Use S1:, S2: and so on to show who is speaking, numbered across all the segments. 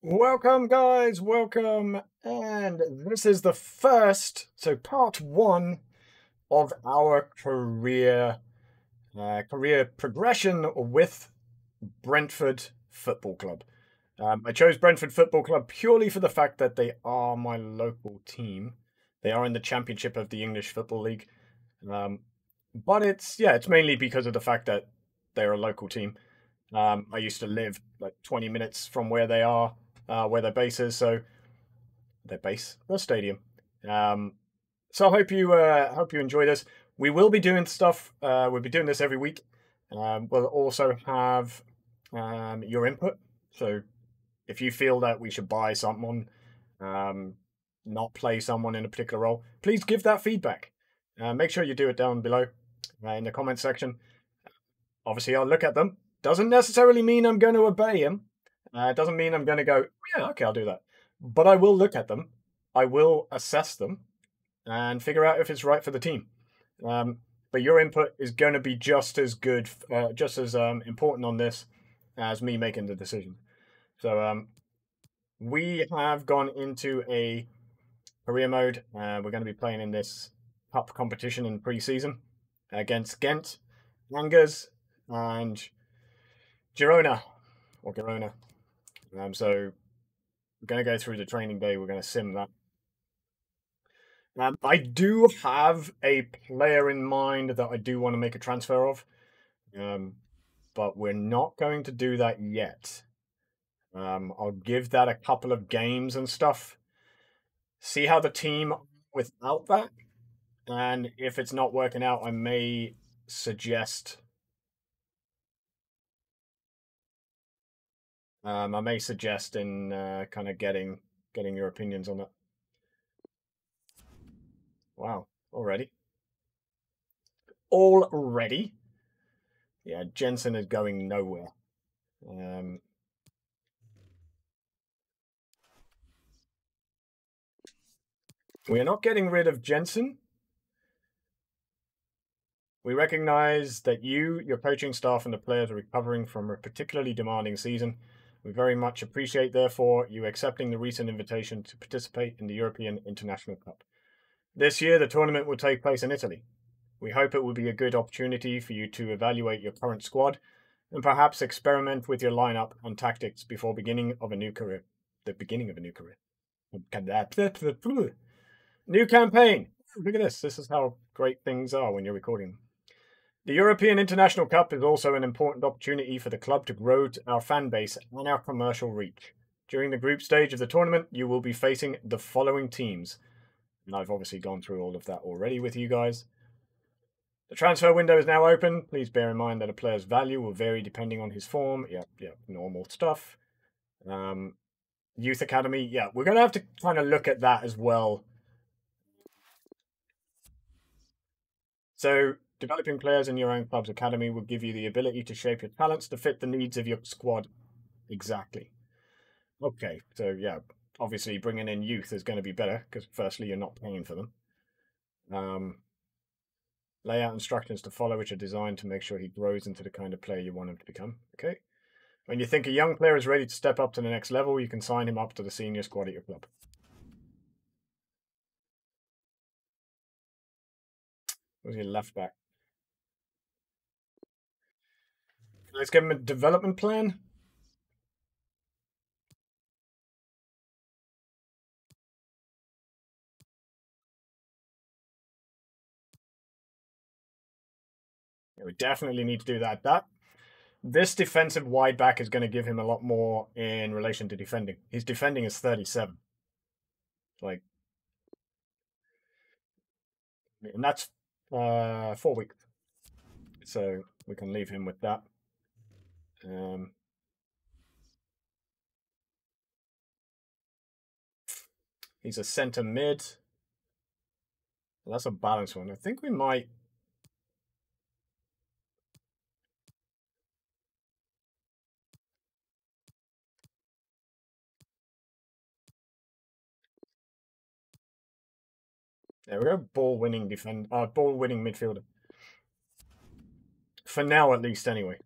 S1: Welcome, guys. Welcome. And this is the first, so part one of our career progression with Brentford Football Club. I chose Brentford Football Club purely for the fact that they are my local team. They are in the Championship of the English Football League. But it's mainly because of the fact that they're a local team. I used to live like 20 minutes from where they are, where their base is. So their stadium. Um, so I hope you enjoy this. We will be doing stuff. We'll be doing this every week. We'll also have your input. So if you feel that we should buy someone, um, not play someone in a particular role, please give that feedback. Make sure you do it down below in the comment section. Obviously, I'll look at them. Doesn't necessarily mean I'm going to obey him. Doesn't mean I'm going to go, yeah, okay, I'll do that. But I will look at them. I will assess them and figure out if it's right for the team. But your input is going to be just as good, just as important on this as me making the decision. So we have gone into a career mode. We're going to be playing in this cup competition in pre-season against Ghent, Angers, and Girona. So we're going to go through the training day. We're going to sim that. I do have a player in mind that I do want to make a transfer of, but we're not going to do that yet. I'll give that a couple of games and stuff. See how the team without that, and if it's not working out, I may suggest. In kind of getting your opinions on that. Wow, already. Yeah, Jensen is going nowhere. We are not getting rid of Jensen. We recognize that you, your coaching staff, and the players are recovering from a particularly demanding season. We very much appreciate, therefore, you accepting the recent invitation to participate in the European International Cup. This year, the tournament will take place in Italy. We hope it will be a good opportunity for you to evaluate your current squad and perhaps experiment with your lineup and tactics before the beginning of a new career. New campaign. Look at this. This is how great things are when you're recording. The European International Cup is also an important opportunity for the club to grow our fan base and our commercial reach. During the group stage of the tournament, you will be facing the following teams. And I've obviously gone through all of that already with you guys. The transfer window is now open. Please bear in mind that a player's value will vary depending on his form. Yeah, normal stuff. Youth Academy, yeah, we're going to have to kind of look at that as well. So, developing players in your own club's academy will give you the ability to shape your talents to fit the needs of your squad exactly. Okay, so yeah, obviously bringing in youth is going to be better because firstly, you're not paying for them. Layout instructions to follow, which are designed to make sure he grows into the kind of player you want him to become. Okay. When you think a young player is ready to step up to the next level, you can sign him up to the senior squad at your club. Who's your left back? Let's give him a development plan. Yeah, we definitely need to do that. This defensive wide back is going to give him a lot more in relation to defending. His defending is 37. Like, and that's 4 weeks. So we can leave him with that. He's a centre mid. That's a balanced one. I think we might. There we go. Ball winning midfielder. For now, at least, anyway.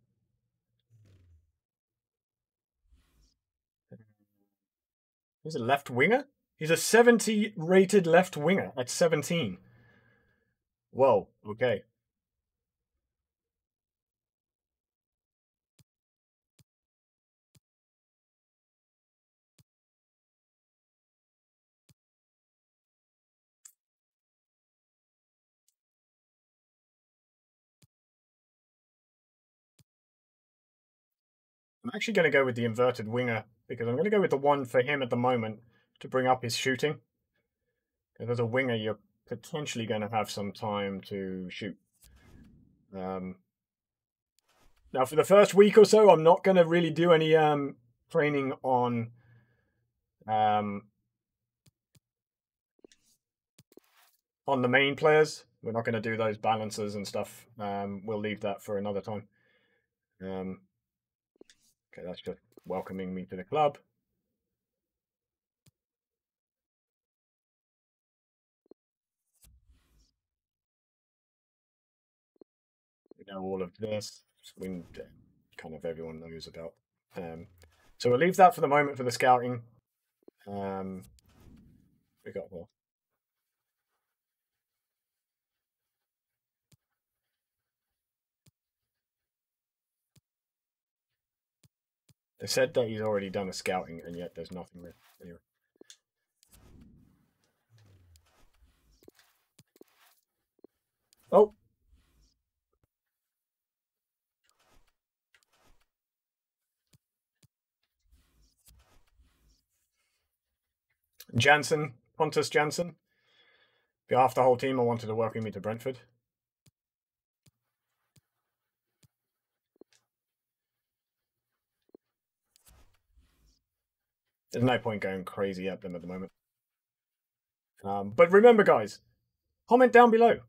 S1: He's a left winger? He's a 70 rated left winger at 17. Whoa, okay. I'm actually going to go with the inverted winger because I'm going to go with the one for him at the moment to bring up his shooting. Because as a winger, you're potentially going to have some time to shoot. Now, for the first week or so, I'm not going to really do any training on the main players. We're not going to do those balances and stuff. We'll leave that for another time. Okay, that's just welcoming me to the club. We know all of this. Kind of everyone knows about. So we'll leave that for the moment for the scouting. We got well. They said that he's already done a scouting, and yet there's nothing there. Anyway. Oh. Jansen, Pontus Jansen. Behalf of the whole team, I wanted to welcome you to Brentford. There's no point going crazy at them at the moment. But remember, guys, comment down below.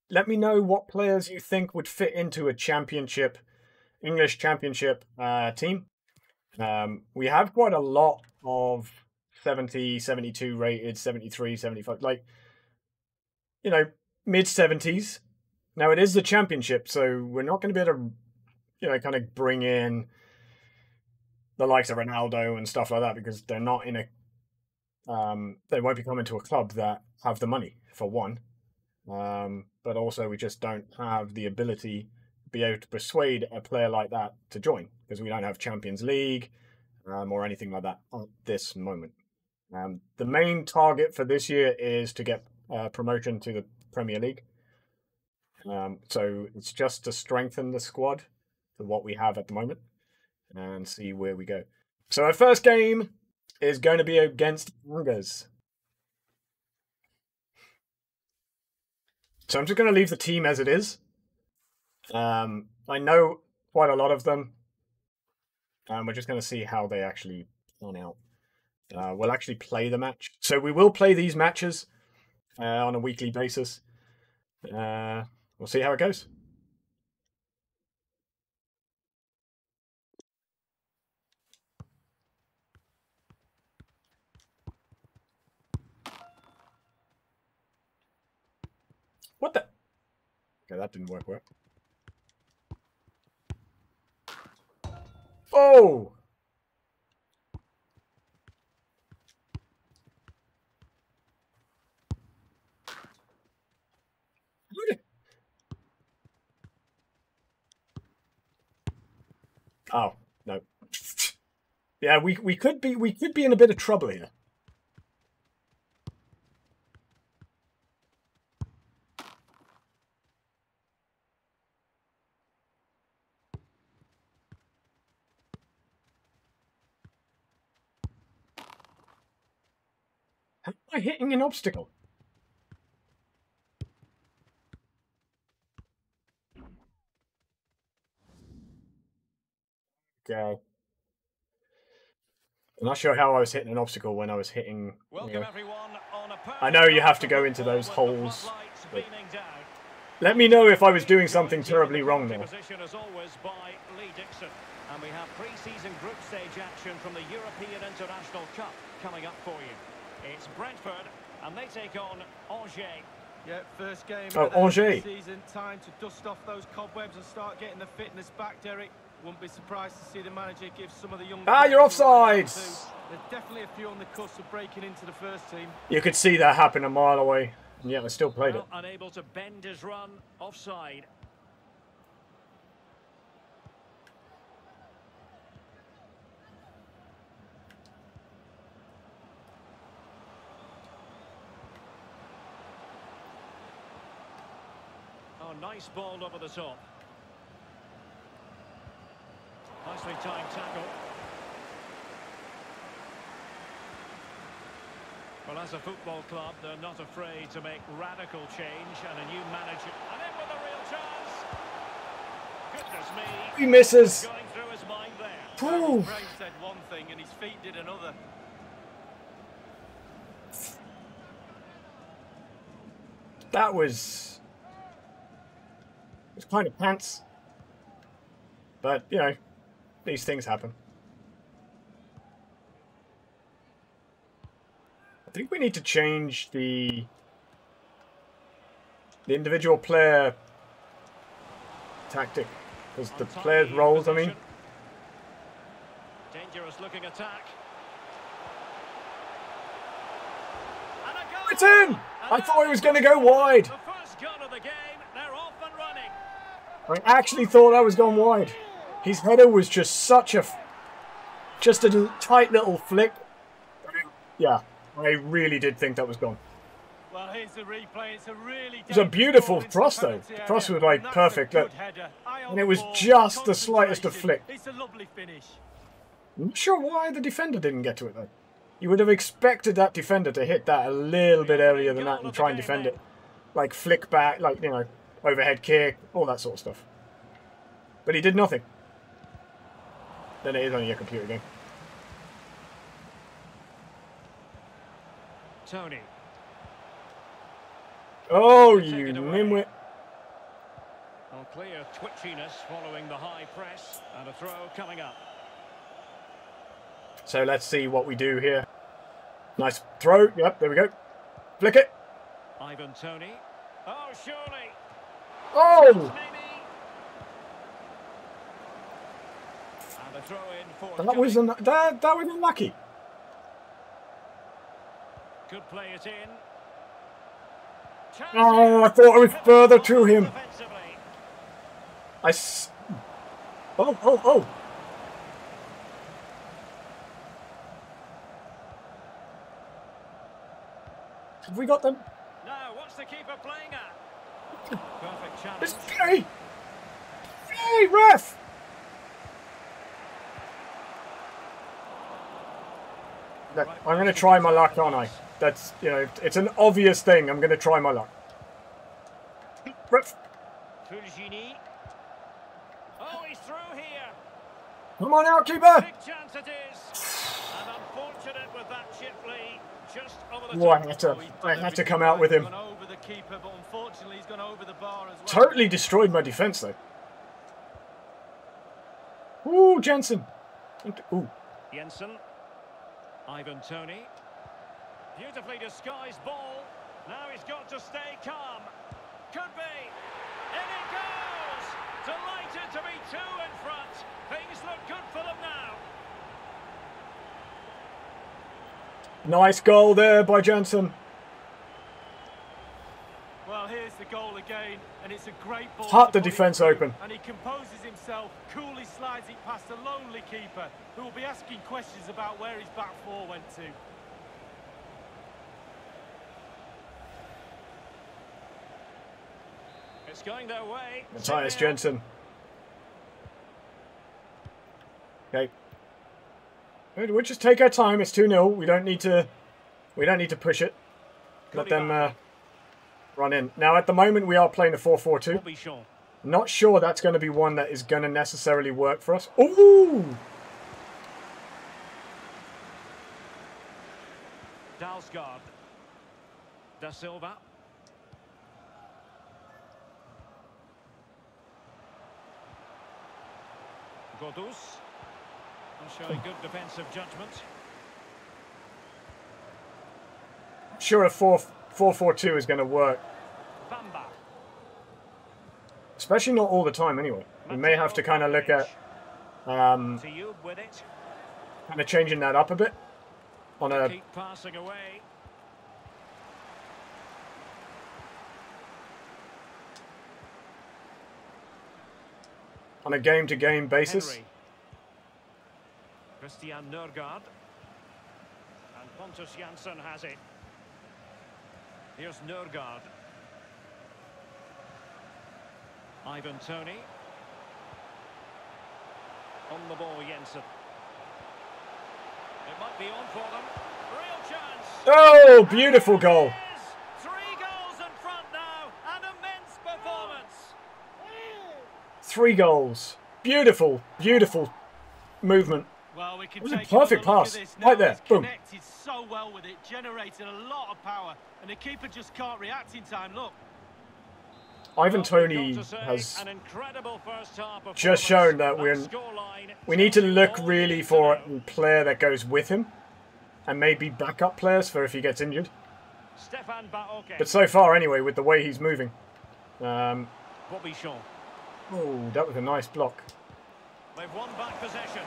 S1: Let me know what players you think would fit into a championship, English championship team. We have quite a lot of 70, 72 rated, 73, 75, like, you know, mid 70s. Now, it is the championship, so we're not going to be able to, you know, kind of bring in the likes of Ronaldo and stuff like that because they're not in a, they won't be coming to a club that have the money, for one. But also we just don't have the ability to be able to persuade a player like that to join because we don't have Champions League or anything like that at this moment. The main target for this year is to get promotion to the Premier League. So it's just to strengthen the squad to what we have at the moment and see where we go. So our first game is going to be against Angers. So I'm just going to leave the team as it is. I know quite a lot of them. We're just going to see how they actually turn out. We'll actually play the match. So we will play these matches on a weekly basis. We'll see how it goes. What the? Okay, that didn't work well. Oh! Oh, no. Yeah, we could be in a bit of trouble here. How am I hitting an obstacle? Okay. I'm not sure how I was hitting an obstacle when I was hitting. I know you have to go into those holes. Let me know if I was doing something terribly wrong there.
S2: And we have pre-season group stage action from the European International Cup coming up for you. It's Brentford, and they take on Angers.
S3: Yeah, first game
S1: of the
S3: season. Time to dust off those cobwebs and start getting the fitness back, Derek. Wouldn't be surprised to see the manager give some of the young
S1: you're offside!
S3: definitely a few on the cusp of breaking into the first team.
S1: You could see that happen a mile away, and yet I still played it.
S2: Unable to bend his run, offside. Oh, nice ball over the top. Nicely timed tackle. Well, as a football club, they're not afraid to make radical change, and a new manager. And in with a real chance. Goodness me.
S1: He misses.
S2: Going through his mind there.
S3: Well, his brain said one thing and his feet did another.
S1: That was... It was kind of pants. But, you know, these things happen. I think we need to change the individual player tactic. Because the players' roles, I mean.
S2: Dangerous looking attack.
S1: It's in! I thought he was going to go wide.
S2: The first gun of the game, they're off and running.
S1: I actually thought I was going wide. His header was just such a... Just a tight little flick. Yeah, I really did think that was gone.
S3: Well, here's the replay. It's a really...
S1: It was a beautiful cross, though. The cross was, like, perfect. Look. And it was just the slightest of flick.
S3: It's a lovely finish.
S1: I'm not sure why the defender didn't get to it, though. You would have expected that defender to hit that a little bit earlier than that and try and defend it. Like, flick back, like, you know, overhead kick, all that sort of stuff. But he did nothing. Then it is only a computer game.
S2: Tony.
S1: Oh, you nimwit.
S2: Well, clear twitchiness following the high press, and a throw coming up.
S1: So let's see what we do here. Nice throw. Yep, there we go. Flick it.
S2: Ivan Tony. Oh, surely.
S1: Oh!
S2: Maybe. And a throw in for
S1: That was unlucky.
S2: Could play it in.
S1: Oh, I thought I was further to him. Oh. Have we got them?
S2: Now, what's the keeper playing at? Perfect challenge.
S1: It's Gary! Hey, ref! Look, I'm going to try my luck, aren't I? That's, you know, it's an obvious thing. I'm going to try my luck. Ref!
S2: Fulgini. Oh, he's through here.
S1: Come on out, keeper!
S2: Big chance it is. And unfortunate with that chip lead. Just over the
S1: Oh, I had to come out with him. Totally destroyed my defence, though. Ooh, Jensen. Ooh.
S2: Jensen. Ivan Tony. Beautifully disguised ball. Now he's got to stay calm. Could be. In it goes. Delighted to be two in front. Things look good for them now.
S1: Nice goal there by Jensen.
S3: Well, here's the goal again, and it's a great ball.
S1: Cut the defence open.
S3: And he composes himself, coolly slides it past a lonely keeper, who will be asking questions about where his back four went to.
S2: It's going their way.
S1: Matthias Jensen. Okay. We'll just take our time. It's 2-0. We don't need to push it. Let them run in. Now, at the moment, we are playing a 4-4-2. Not sure that's going to be one that is going to necessarily work for us. Ooh!
S2: Dalsgaard. Da Silva. Godus. Showing good defensive judgment.
S1: Sure, a 4-4-2 is going to work.
S2: Bamba.
S1: Especially not all the time, anyway. We may have to kind of look at kind of changing that up a bit. on a
S2: Keep passing away.
S1: game-to-game basis.
S2: Henry. Christian Nørgaard. And Pontus Jansson has it. Here's Nørgaard. Ivan Toney. On the ball, Jensen. It might be on for them. Real chance.
S1: Oh, beautiful goal.
S2: 3 goals in front now. An immense performance.
S1: 3 goals. Beautiful, beautiful movement.
S3: Well, we can
S1: It was a
S3: take
S1: perfect
S3: another look
S1: pass.
S3: at this
S1: Right
S3: now.
S1: there.
S3: He's
S1: Boom.
S3: connected so well with it, generated a lot of power, and the keeper just can't react in time. Look.
S1: Ivan Toney has just shown that we need to look really for a player that goes with him and maybe backup players for if he gets injured. But so far, anyway, with the way he's moving. Oh, that was a nice block.
S2: They've won back possession.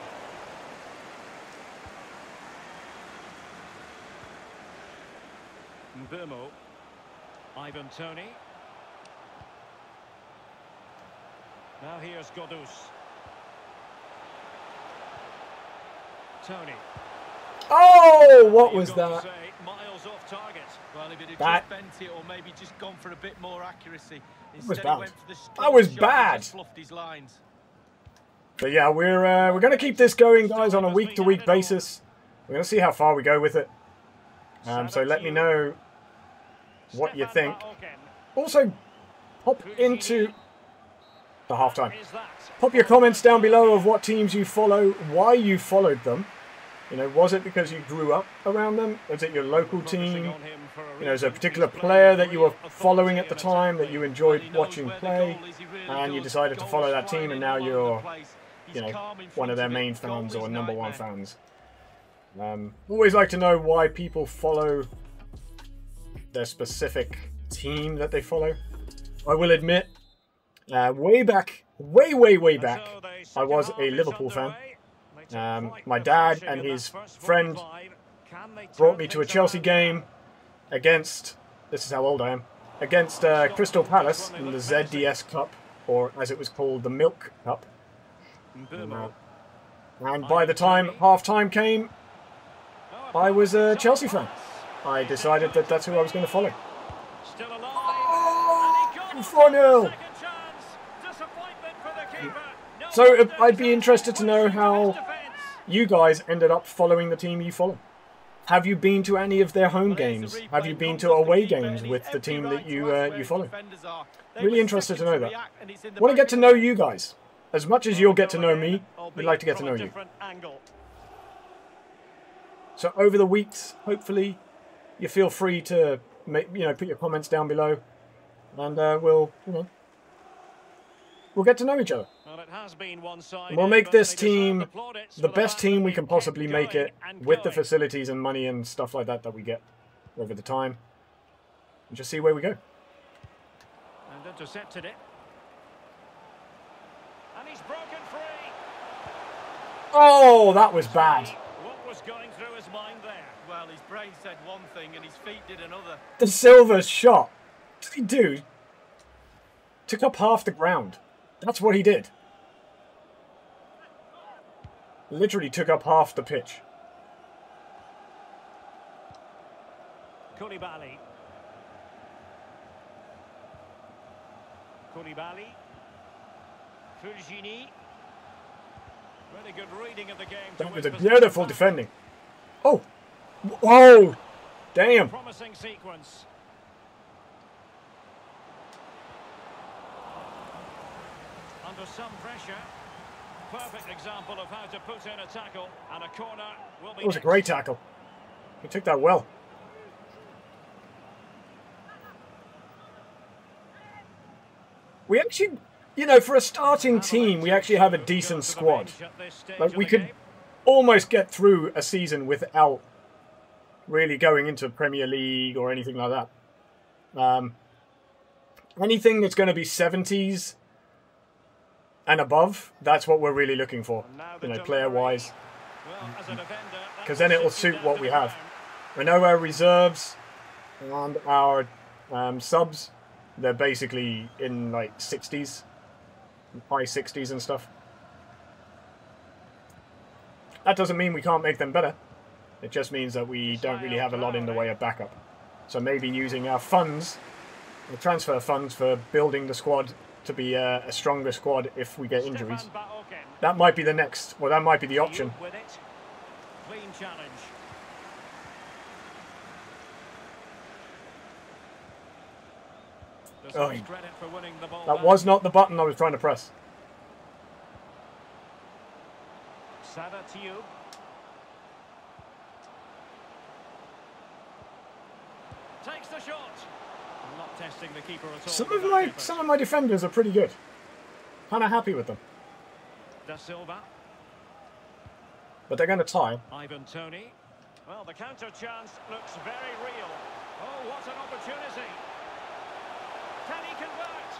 S2: Mbeumo. Ivan Toney. Now here's Godus. Toney.
S1: Oh, what was that?
S2: Miles off target.
S3: Well, if it had
S1: That-
S3: just bent it or maybe just gone for a bit more accuracy.
S1: was
S3: Instead,
S1: bad.
S3: he went for the straight
S1: That was
S3: shot and
S1: bad.
S3: just fluffed his lines.
S1: But yeah, we're going to keep this going, guys, on a week-to-week basis. We're going to see how far we go with it. So let me know what you think. Also, hop into the halftime. Pop your comments down below of what teams you follow, why you followed them. You know, was it because you grew up around them? Was it your local team? You know, is there a particular player that you were following at the time that you enjoyed watching play, and you decided to follow that team, and now you're, you know, one of their main fans or #1 fans? Always like to know why people follow their specific team that they follow. I will admit, way back, way back, I was a Liverpool fan. My dad and his friend brought me to a Chelsea game against, this is how old I am, against Crystal Palace in the ZDS Cup, or as it was called, the Milk Cup. And by the time half-time came, I was a Chelsea fan. I decided that that's who I was going to follow. Oh, 4-0! So I'd be interested to know how you guys ended up following the team you follow. Have you been to any of their home games? Have you been to away games with the team that you follow? Really interested to know that. Want to get to know you guys. As much as you'll get to know me, we'd like to get to know you. So over the weeks, hopefully, you feel free to put your comments down below, and we'll get to know each other. And we'll make this team the best team we can possibly make it, with the facilities and money and stuff like that we get over the time, and just see where we go.
S2: And intercepted it. And he's broken free.
S1: Oh, that was bad.
S2: What was going through his mind there?
S3: Well, his brain said one thing and his feet did another.
S1: The Silva's shot. What did he do? Took up half the ground. That's what he did. Literally took up half the pitch.
S2: Koulibaly. Fulgini. Really good reading of the game.
S1: That was a beautiful defending. Oh! Oh! Damn!
S2: Promising sequence. Under some pressure. Perfect example of how to put in a tackle, and a corner will be.
S1: It was a great tackle. He took that well. We actually, for a starting team, we actually have a decent squad. Like, we could almost get through a season without really going into Premier League or anything like that. Anything that's going to be 70s and above, that's what we're really looking for, player-wise.
S2: Well, as a defender,
S1: because then it will suit what we have. I know our reserves and our subs, they're basically in like 60s, high 60s and stuff. That doesn't mean we can't make them better. It just means that we don't really have a lot in the way of backup. So maybe using our funds, the transfer funds, for building the squad to be a stronger squad if we get injuries. That might be the next, well, that might be the option.
S2: Clean challenge.
S1: Oh, that was not the button I was trying to press.
S2: Sada to you. Takes the shot. I'm not testing the keeper at all.
S1: Some of my defenders are pretty good. Kind of happy with them.
S2: Da Silva.
S1: But they're going to tie.
S2: Ivan Toney. Well, the counter chance looks very real. Oh, what an opportunity. Can he convert?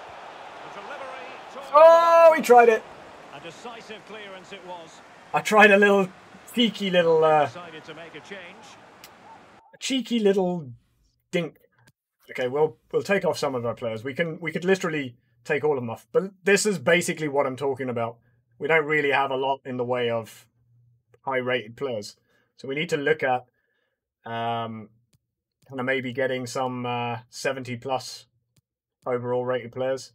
S2: The delivery.
S1: Oh, he tried it.
S2: A decisive clearance it was.
S1: I tried a little cheeky little
S2: Decided to make a change.
S1: cheeky little dink. Okay, we'll take off some of our players. We could literally take all of them off. But this is basically what I'm talking about. We don't really have a lot in the way of high-rated players. So we need to look at kind of maybe getting some 70+ overall rated players.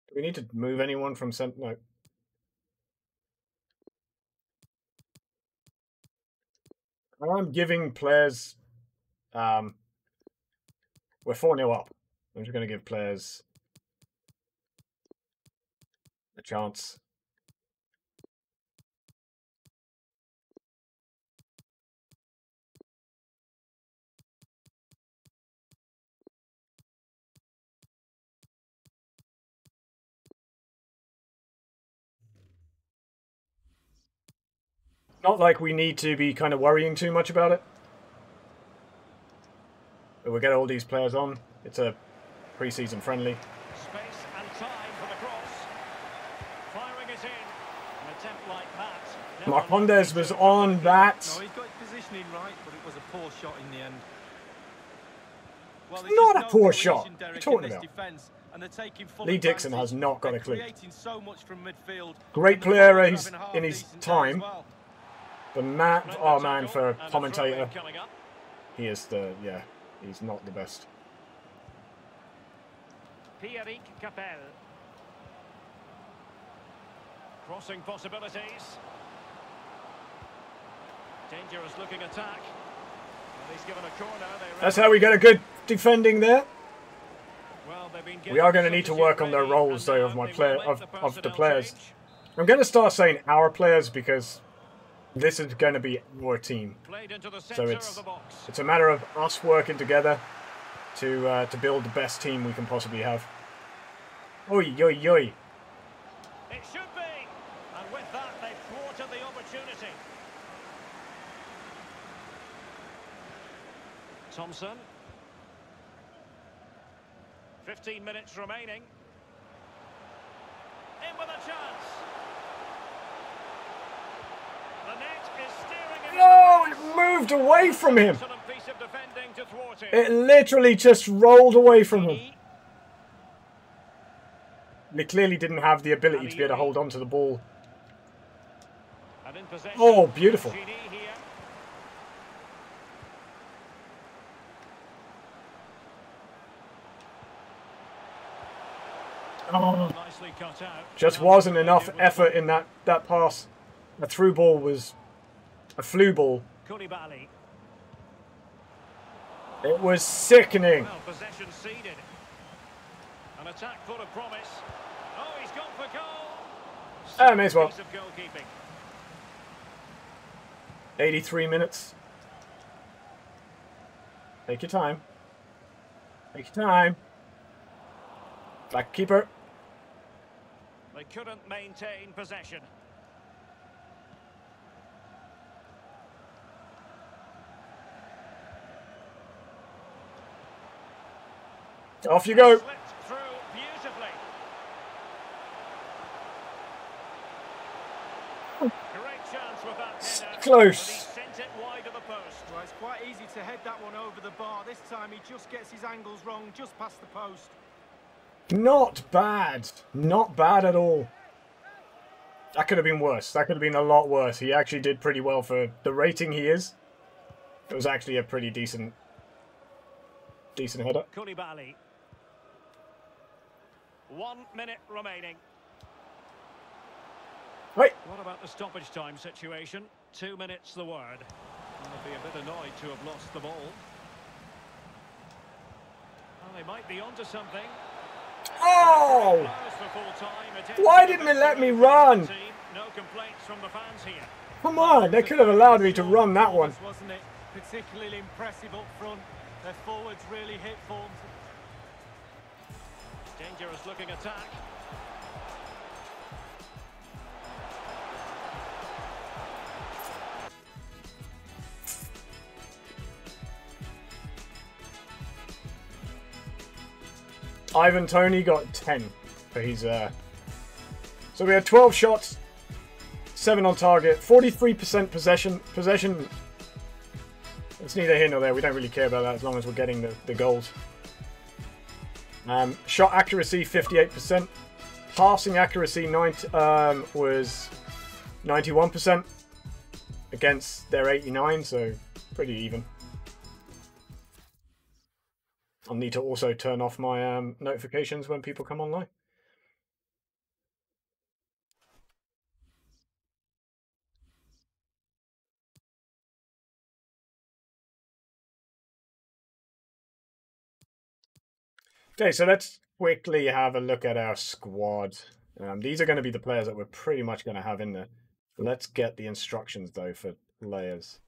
S1: Do we need to move anyone from center? No. I'm giving players... we're 4-0 up. I'm just going to give players a chance. Not like we need to be kind of worrying too much about it. But we'll get all these players on. It's a pre-season friendly.
S2: Space and time for the cross. Firing it in. An attempt like that.
S1: Marcondes was on that.
S3: No, he's got his positioning right, but it was a poor shot in the end. Well,
S1: Not a poor shot. What are you talking about?
S3: Defense, and they're taking full
S1: Lee Dixon
S3: advantage.
S1: has not got a clue.
S3: Creating so much from midfield.
S1: Great
S3: And the
S1: player
S3: ball
S1: he's
S3: having a
S1: in his
S3: half-decent day
S1: time.
S3: as well.
S1: But Matt, oh man, for a
S2: And a
S1: commentator,
S2: throw-in coming up.
S1: he is the, yeah, he's not the best.
S2: Pierrick Capel. Crossing possibilities. Dangerous looking attack. Well, he's given a corner.
S1: That's how we get a good defending there.
S2: Well, they've been
S1: We are going to need to work on their roles though of my player of the players. I'm going to start saying our players because this is going to be our team. So it's a matter of us working together to build the best team we can possibly have. Oi, oi, oi.
S2: It should be. And with that, they've thwarted the opportunity. Thompson. 15 minutes remaining. In with a chance. The net is steering.
S1: No, it moved away from him.
S2: Excellent piece of defending to thwart him.
S1: It literally just rolled away from him. They clearly didn't have the ability to be able to hold on to the ball.
S2: And in possession,
S1: Oh, beautiful.
S2: Gini here.
S1: Oh,
S2: Nicely cut out.
S1: just wasn't enough effort in that pass. A through ball was a flu ball.
S2: Koulibaly.
S1: It was sickening.
S2: Well, possession ceded. An attack full of promise. Oh, he's gone for goal.
S1: May as well.
S2: Piece of goalkeeping.
S1: 83 minutes. Take your time. Take your time. Black keeper.
S2: They couldn't maintain possession.
S1: Off you go.
S2: Slipped through beautifully. Great chance with that header.
S1: Close.
S2: But he sent it wide of the post.
S3: Well, it's quite easy to head that one over the bar. This time he just gets his angles wrong, just past the post.
S1: Not bad. Not bad at all. That could have been worse. That could have been a lot worse. He actually did pretty well for the rating he is. It was actually a pretty decent header.
S2: Koulibaly. 1 minute remaining.
S1: Right.
S2: What about the stoppage time situation? 2 minutes the word. They'll be a bit annoyed to have lost the ball. Well, they might be onto something.
S1: Oh! Why didn't it let me run?
S2: No complaints from the fans here.
S1: Come on, they could have allowed me to run that one.
S3: Wasn't it? Particularly impressive up front. Their forwards really hit form.
S2: Dangerous looking attack.
S1: Ivan Toney got 10 for his so we had 12 shots, 7 on target, 43% possession. It's neither here nor there. We don't really care about that as long as we're getting the goals. Shot accuracy 58%. Passing accuracy was 91% against their 89, so pretty even. I'll need to also turn off my notifications when people come online. Okay, so let's quickly have a look at our squad. These are going to be the players that we're pretty much going to have in there. Let's get the instructions, though, for players.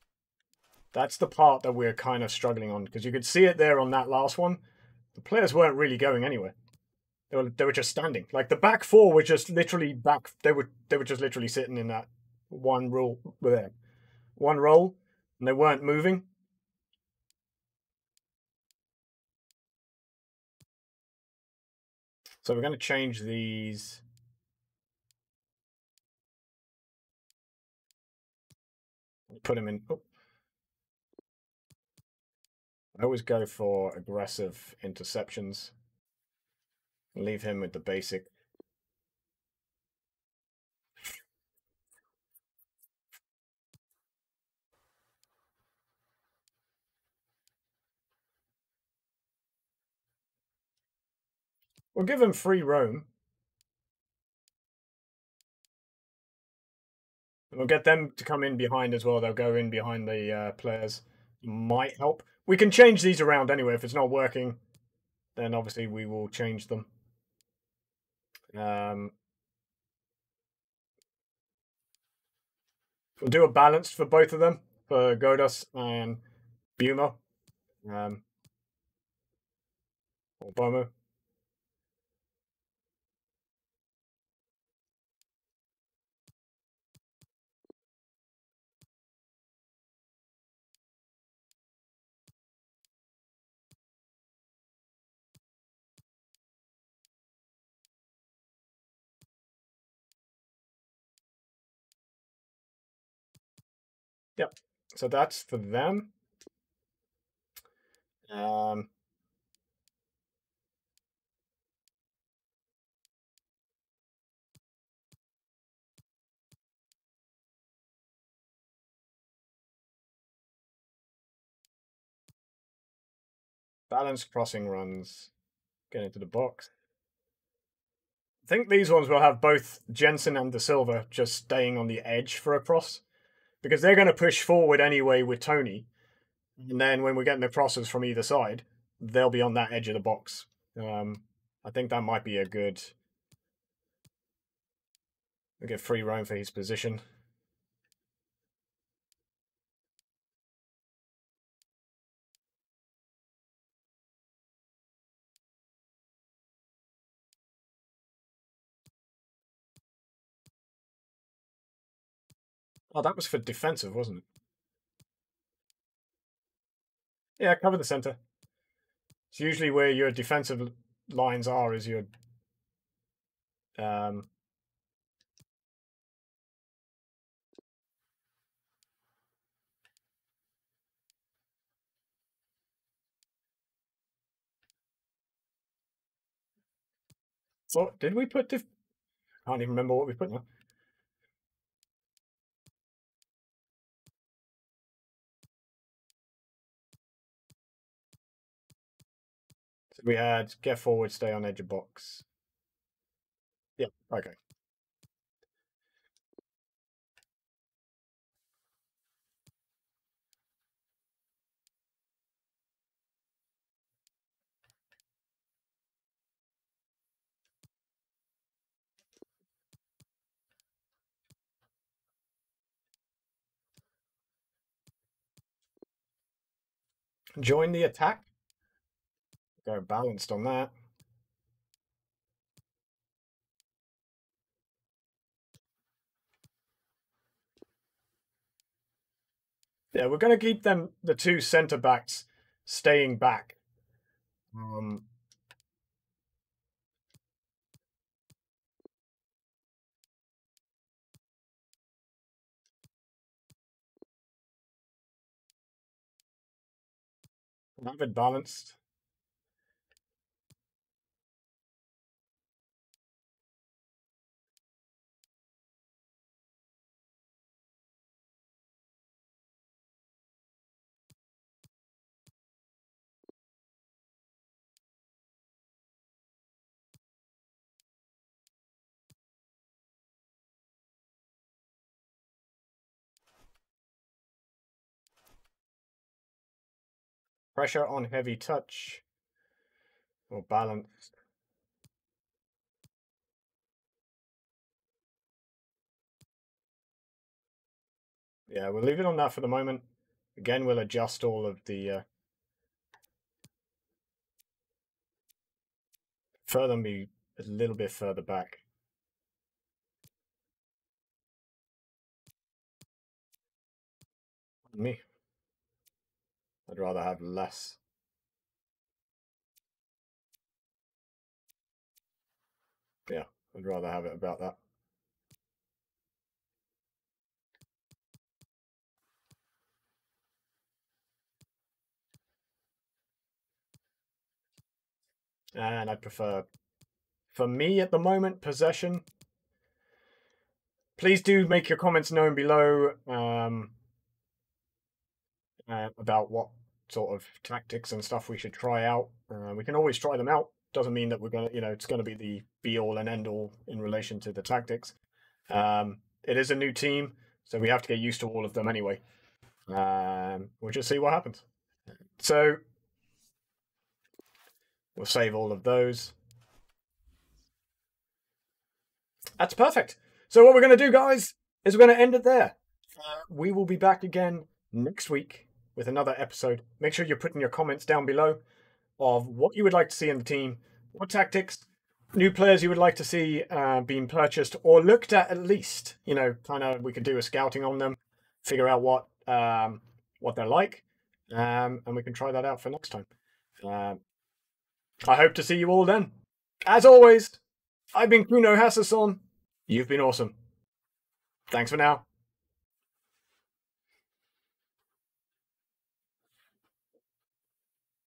S1: That's the part that we're kind of struggling on, because you could see it there on that last one. The players weren't really going anywhere. They were just standing. Like, the back four were just literally back. They were just literally sitting in that one roll, and they weren't moving. So we're going to change these. Put them in. Oh. I always go for aggressive interceptions. Leave him with the basic. We'll give him free roam. We'll get them to come in behind as well. They'll go in behind the players. Might help. We can change these around anyway. If it's not working, then obviously we will change them. We'll do a balanced for both of them, for Godas and Buma. Or Bomo. Yep. So that's for them. Balanced crossing runs. Get into the box. I think these ones will have both Jensen and De Silva just staying on the edge for a cross, because they're going to push forward anyway with Tony. And then when we're getting the crosses from either side, they'll be on that edge of the box. I think that might be a good free roam for his position. Oh, that was for defensive, wasn't it? Yeah, cover the centre. It's usually where your defensive lines are is your um, so did we put I can't even remember what we put now. So we had get forward, stay on edge of box. Yeah, okay. Join the attack. Go balanced on that. Yeah, we're going to keep the two centre backs staying back. Have it balanced. Pressure on heavy touch. Or balanced. Yeah, we'll leave it on that for the moment. Again, we'll adjust all of the further me a little bit further back. Me. I'd rather have less. Yeah, I'd rather have it about that. And I'd prefer, for me at the moment, possession. Please do make your comments known below about what sort of tactics and stuff we should try out. We can always try them out. Doesn't mean that we're going to, it's going to be the be all and end all in relation to the tactics. It is a new team, so we have to get used to all of them anyway. We'll just see what happens. So we'll save all of those. That's perfect. So what we're going to do, guys, is we're going to end it there. We will be back again next week with another episode. Make sure you're putting your comments down below of what you would like to see in the team, what tactics, new players you would like to see being purchased or looked at least. Kind of we could do a scouting on them, figure out what they're like, and we can try that out for next time. I hope to see you all then. As always, I've been Kuno Hassason. You've been awesome. Thanks for now.